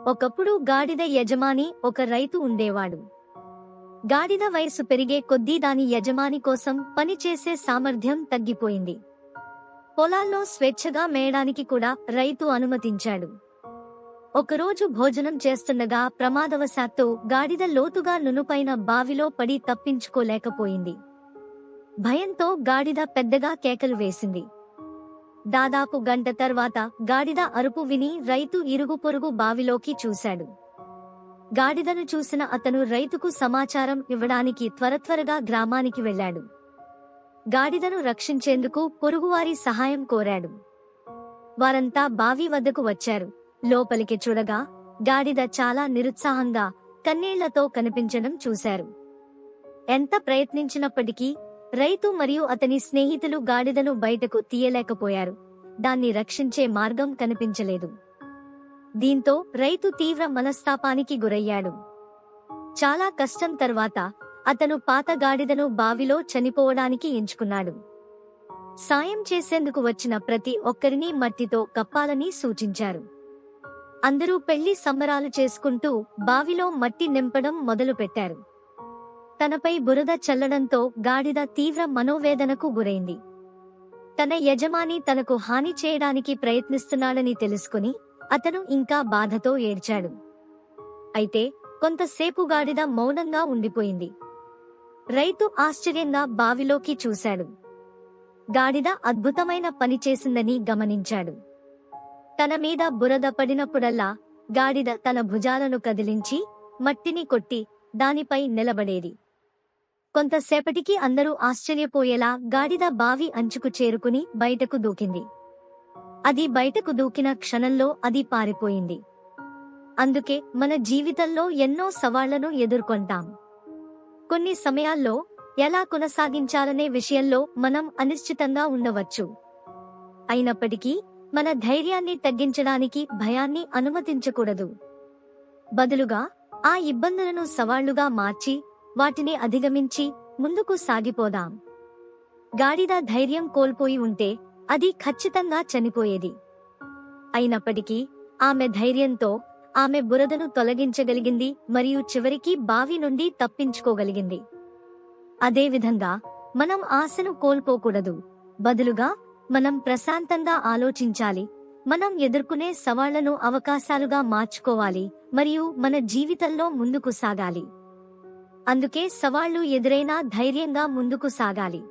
ఒకప్పుడు గాడిద యజమాని ఒక రైతు ఉండేవాడు. గాడిద వయసు పెరిగే కొద్దీ దాని యజమాని కోసం పనిచేసే సామర్థ్యం తగ్గిపోయింది. పొలాల్లో స్వేచ్ఛగా మేయడానికి కూడా రైతు అనుమతించాడు. ఒకరోజు భోజనం చేస్తుండగా ప్రమాదవశాత్తు గాడిద లోతుగా నునుపైన బావిలో పడి తప్పించుకోలేకపోయింది. భయంతో గాడిద పెద్దగా కేకలు వేసింది. దాదాపు గంట తర్వాత గాడిద అరుపు విని రైతు ఇరుగు పొరుగు బావిలోకి చూశాడు. గాడిదను చూసిన అతను రైతుకు సమాచారం ఇవ్వడానికి త్వరత్వరగా గ్రామానికి వెళ్లాడు. గాడిదను రక్షించేందుకు పొరుగువారి సహాయం కోరాడు. వారంతా బావి వద్దకు వచ్చారు. లోపలికి చూడగా గాడిద చాలా నిరుత్సాహంగా కన్నీళ్లతో కనిపించడం చూశారు. ఎంత ప్రయత్నించినప్పటికీ రైతు మరియు అతని స్నేహితులు గాడిదను బయటకు తీయలేకపోయారు. దాన్ని రక్షించే మార్గం కనిపించలేదు. దీంతో రైతు తీవ్ర మనస్తాపానికి గురయ్యాడు. చాలా కష్టం తర్వాత అతను పాత గాడిదను బావిలో చనిపోవడానికి ఎంచుకున్నాడు. సాయం చేసేందుకు వచ్చిన ప్రతి ఒక్కరినీ మట్టితో కప్పాలని సూచించారు. అందరూ పెళ్లి సంబరాలు చేసుకుంటూ బావిలో మట్టి నింపడం మొదలుపెట్టారు. తనపై బురద చల్లడంతో గాడిద తీవ్ర మనోవేదనకు గురైంది. తన యజమాని తనకు హాని చేయడానికి ప్రయత్నిస్తున్నాడని తెలుసుకుని అతను ఇంకా బాధతో ఏడ్చాడు. అయితే కొంతసేపు గాడిద మౌనంగా ఉండిపోయింది. రైతు ఆశ్చర్యంగా బావిలోకి చూశాడు. గాడిద అద్భుతమైన పని చేసిందని గమనించాడు. తన మీద బురద పడినప్పుడల్లా గాడిద తన భుజాలను కదిలించి మట్టిని కొట్టి దానిపై నిలబడేది. కొంతసేపటికి అందరూ ఆశ్చర్యపోయేలా గాడిద బావి అంచుకు చేరుకుని బయటకు దూకింది. అది బయటకు దూకిన క్షణంలో అది పారిపోయింది. అందుకే మన జీవితంలో ఎన్నో సవాళ్లను ఎదుర్కొంటాం. కొన్ని సమయాల్లో ఎలా కొనసాగించాలనే విషయంలో మనం అనిశ్చితంగా ఉండవచ్చు. అయినప్పటికీ మన ధైర్యాన్ని తగ్గించడానికి భయాన్ని అనుమతించకూడదు. బదులుగా ఆ ఇబ్బందులను సవాళ్లుగా మార్చి వాటిని అధిగమించి ముందుకు సాగిపోదాం. గాడిద ధైర్యం కోల్పోయి ఉంటే అది ఖచ్చితంగా చనిపోయేది. అయినప్పటికీ ఆమె ధైర్యంతో ఆమె బురదను తొలగించగలిగింది మరియు చివరికి బావి నుండి తప్పించుకోగలిగింది. అదేవిధంగా మనం ఆశను కోల్పోకూడదు. బదులుగా మనం ప్రశాంతంగా ఆలోచించాలి. మనం ఎదుర్కొనే సవాళ్లను అవకాశాలుగా మార్చుకోవాలి మరియు మన జీవితంలో ముందుకు సాగాలి. అందుకే సవాళ్లు ఎదురైనా ధైర్యంగా ముందుకు సాగాలి.